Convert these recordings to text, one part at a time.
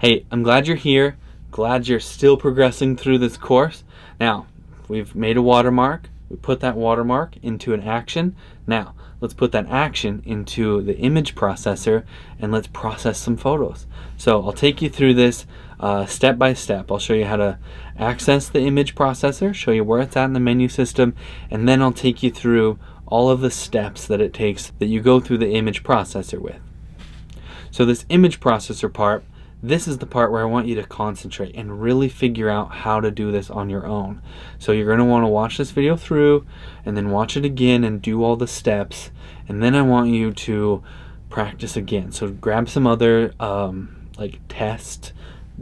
Hey, I'm glad you're here. Glad you're still progressing through this course. Now, we've made a watermark. We put that watermark into an action. Now, let's put that action into the image processor and let's process some photos. So I'll take you through this step by step. I'll show you how to access the image processor, show you where it's at in the menu system, and then I'll take you through all of the steps that it takes that you go through the image processor with. So this image processor part, this is the part where I want you to concentrate and really figure out how to do this on your own. So you're going to want to watch this video through and then watch it again and do all the steps, and then I want you to practice again. So grab some other like test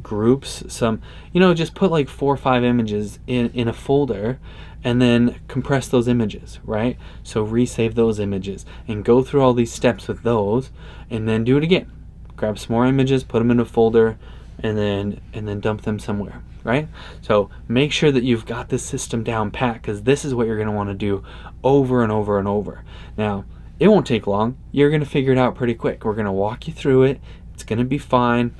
groups, some, just put like 4 or 5 images in a folder and then compress those images, right? So resave those images and go through all these steps with those and then do it again. Grab some more images, put them in a folder, and then dump them somewhere, right? So make sure that you've got this system down pat, because this is what you're going to want to do over and over and over. Now, it won't take long. You're going to figure it out pretty quick. We're going to walk you through it. It's going to be fine.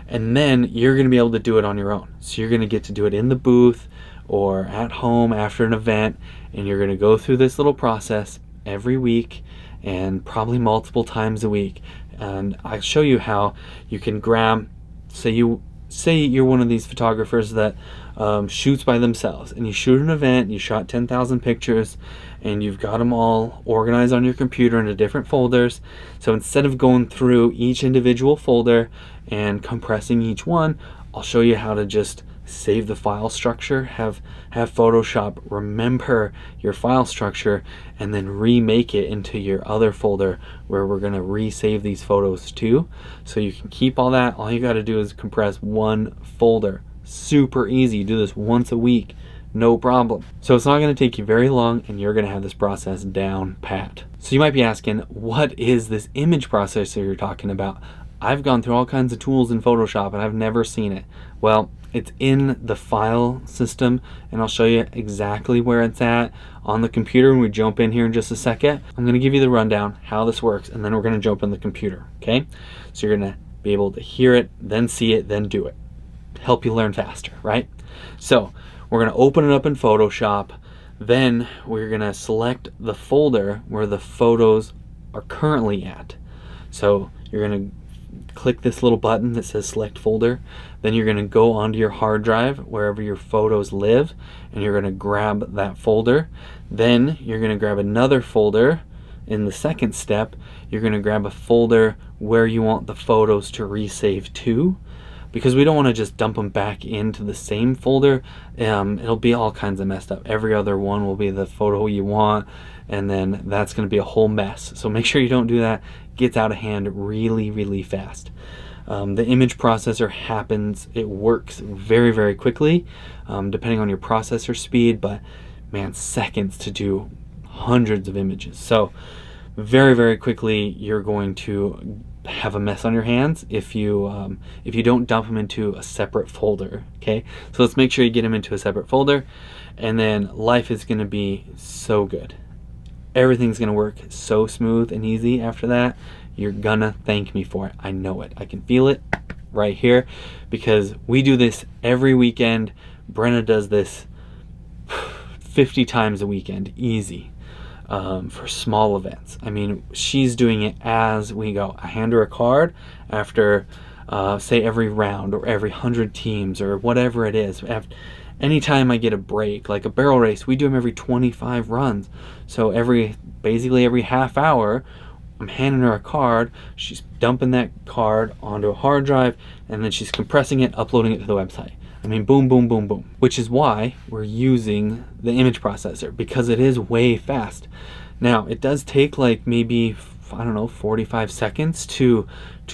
And then you're going to be able to do it on your own. So you're going to get to do it in the booth or at home after an event, and you're going to go through this little process every week and probably multiple times a week. And I'll show you how you can grab, say you're one of these photographers that shoots by themselves, and you shoot an event, you shot 10,000 pictures, and you've got them all organized on your computer into different folders. So instead of going through each individual folder and compressing each one, I'll show you how to just save the file structure, have Photoshop remember your file structure, and then remake it into your other folder where we're going to resave these photos to. So you can keep all that. All you got to do is compress one folder. Super easy. You do this once a week, no problem. So it's not going to take you very long, and you're going to have this process down pat. So you might be asking, what is this image processor you're talking about? I've gone through all kinds of tools in Photoshop and I've never seen it. Well, it's in the file system, and I'll show you exactly where it's at on the computer when we jump in here in just a second. I'm going to give you the rundown how this works, and then we're going to jump in the computer, okay? So you're going to be able to hear it, then see it, then do it. Help you learn faster, right? So we're going to open it up in Photoshop. Then we're going to select the folder where the photos are currently at. So you're going to click this little button that says select folder. Then you're going to go onto your hard drive wherever your photos live, and you're going to grab that folder. Then you're going to grab another folder. In the second step, you're going to grab a folder where you want the photos to resave to, because we don't want to just dump them back into the same folder. It'll be all kinds of messed up. Every other one will be the photo you want, and then that's going to be a whole mess. So make sure you don't do that. It gets out of hand really, really fast. The image processor it works very, very quickly, depending on your processor speed, but man, seconds to do hundreds of images. So very, very quickly you're going to have a mess on your hands if you don't dump them into a separate folder. Okay, so let's make sure you get them into a separate folder, and then life is going to be so good. Everything's going to work so smooth and easy after that. You're gonna thank me for it. I know it. I can feel it right here, because we do this every weekend. Brenna does this 50 times a weekend, easy, for small events. I mean, she's doing it as we go. I hand her a card after, say, every round or every 100 teams or whatever it is. Anytime I get a break, like a barrel race, we do them every 25 runs. So basically every half hour, I'm handing her a card. She's dumping that card onto a hard drive, and then she's compressing it, uploading it to the website. I mean, boom, boom, boom, boom. Which is why we're using the image processor, because it is way fast. Now, it does take like maybe, I don't know, 45 seconds to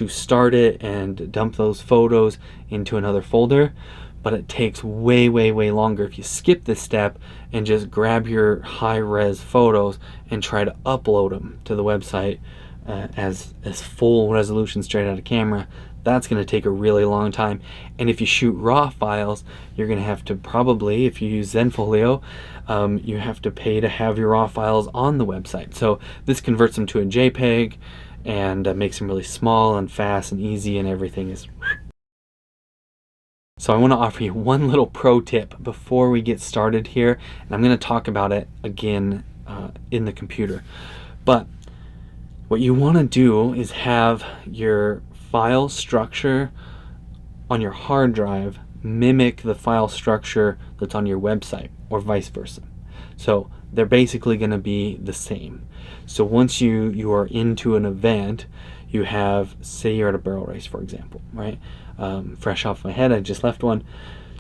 start it and dump those photos into another folder, but it takes way, way, way longer if you skip this step and just grab your high-res photos and try to upload them to the website as full resolution straight out of camera. That's going to take a really long time. And if you shoot raw files, you're going to have to probably, if you use Zenfolio, you have to pay to have your raw files on the website. So this converts them to a JPEG and makes them really small and fast and easy, and everything is So I want to offer you one little pro tip before we get started here, and I'm going to talk about it again in the computer. But what you want to do is have your file structure on your hard drive mimic the file structure that's on your website, or vice versa. So they're basically going to be the same. So once you are into an event, you have, say you're at a barrel race, for example, right? Fresh off my head, I just left one.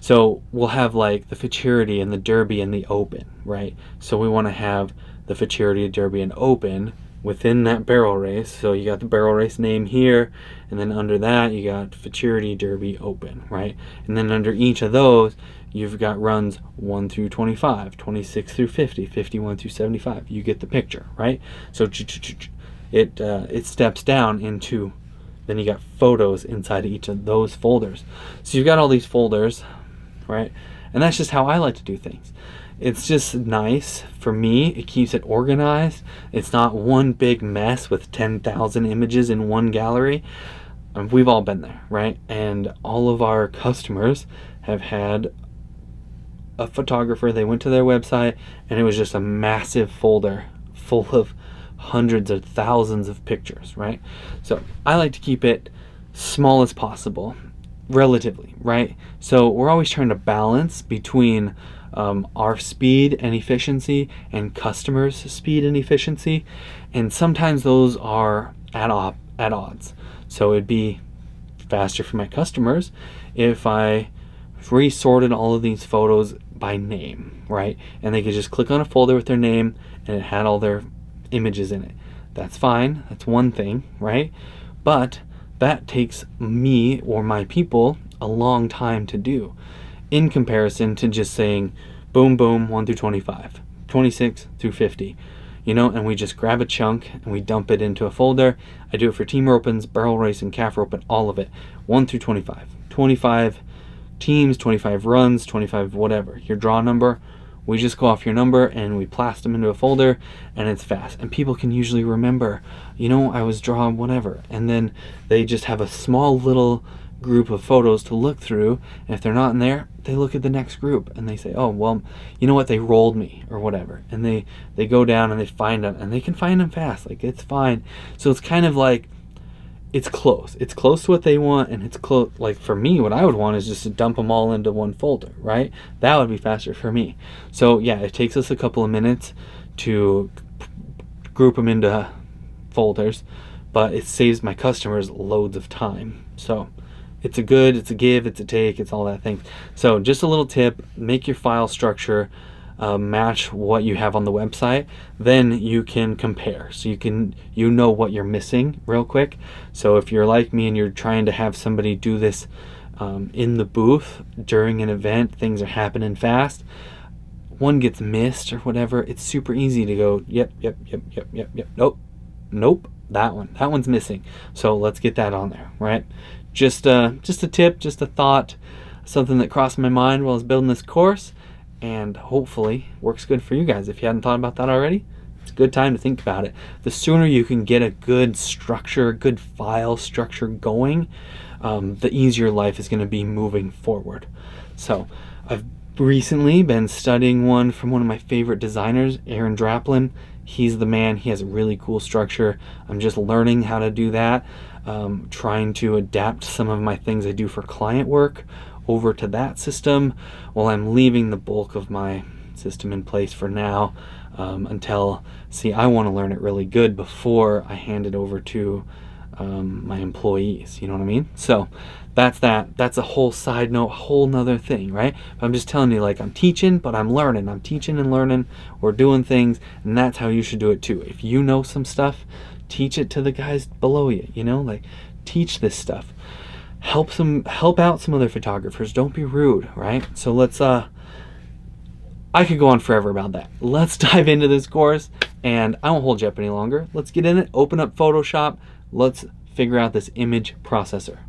So we'll have like the Futurity and the Derby and the Open, right? So we want to have the Futurity, Derby, and Open within that barrel race. So you got the barrel race name here, and then under that you got Futurity, Derby, Open, right? And then under each of those you've got runs 1 through 25, 26 through 50, 51 through 75. You get the picture, right? So it steps down into, then you got photos inside of each of those folders. So you've got all these folders, right? And that's just how I like to do things. It's just nice for me. It keeps it organized. It's not one big mess with 10,000 images in one gallery. We've all been there, right? And all of our customers have had a photographer. They went to their website and it was just a massive folder full of hundreds of thousands of pictures, right? So I like to keep it small as possible, relatively, right? So we're always trying to balance between our speed and efficiency and customers' speed and efficiency, and sometimes those are at odds. So it'd be faster for my customers if I resorted all of these photos by name, right? And they could just click on a folder with their name and it had all their images in it. That's fine. That's one thing, right? But that takes me or my people a long time to do, in comparison to just saying boom boom 1 through 25, 26 through 50, and we just grab a chunk and we dump it into a folder. I do it for team opens, barrel race, and calf open, all of it, 1 through 25, 25 teams, 25 runs, 25 whatever your draw number. We just go off your number and we blast them into a folder, and it's fast. And people can usually remember, I was drawing whatever. And then they just have a small little group of photos to look through. And if they're not in there, they look at the next group and they say, oh, well, you know what? They rolled me or whatever. And they go down and they find them, and they can find them fast. Like, it's fine. So it's kind of like, it's close. It's close to what they want, and it's close. Like, for me, what I would want is just to dump them all into one folder, right? That would be faster for me. So yeah, it takes us a couple of minutes to group them into folders, but it saves my customers loads of time. So it's a give, it's a take, it's all that thing. So just a little tip: make your file structure match what you have on the website. Then you can compare, so you know what you're missing real quick. So if you're like me and you're trying to have somebody do this in the booth during an event, things are happening fast, one gets missed or whatever, it's super easy to go yep, nope, that one's missing, so let's get that on there, right? Just a tip, just a thought, something that crossed my mind while I was building this course, and hopefully works good for you guys. If you hadn't thought about that already, it's a good time to think about it. The sooner you can get a good structure, good file structure going, the easier life is going to be moving forward. So I've recently been studying one from one of my favorite designers, Aaron Draplin. He's the man. He has a really cool structure. I'm just learning how to do that, trying to adapt some of my things I do for client work over to that system, while I'm leaving the bulk of my system in place for now, until I want to learn it really good before I hand it over to my employees, you know what I mean? So that's a whole side note, whole nother thing, right? But I'm just telling you, like, I'm teaching, but I'm learning. I'm teaching and learning. We're doing things, and that's how you should do it too. If you know some stuff, teach it to the guys below you, like, teach this stuff. Help out some other photographers. Don't be rude, right? So let's I could go on forever about that. Let's dive into this course, and I won't hold you up any longer. Let's get in it, open up Photoshop. Let's figure out this image processor.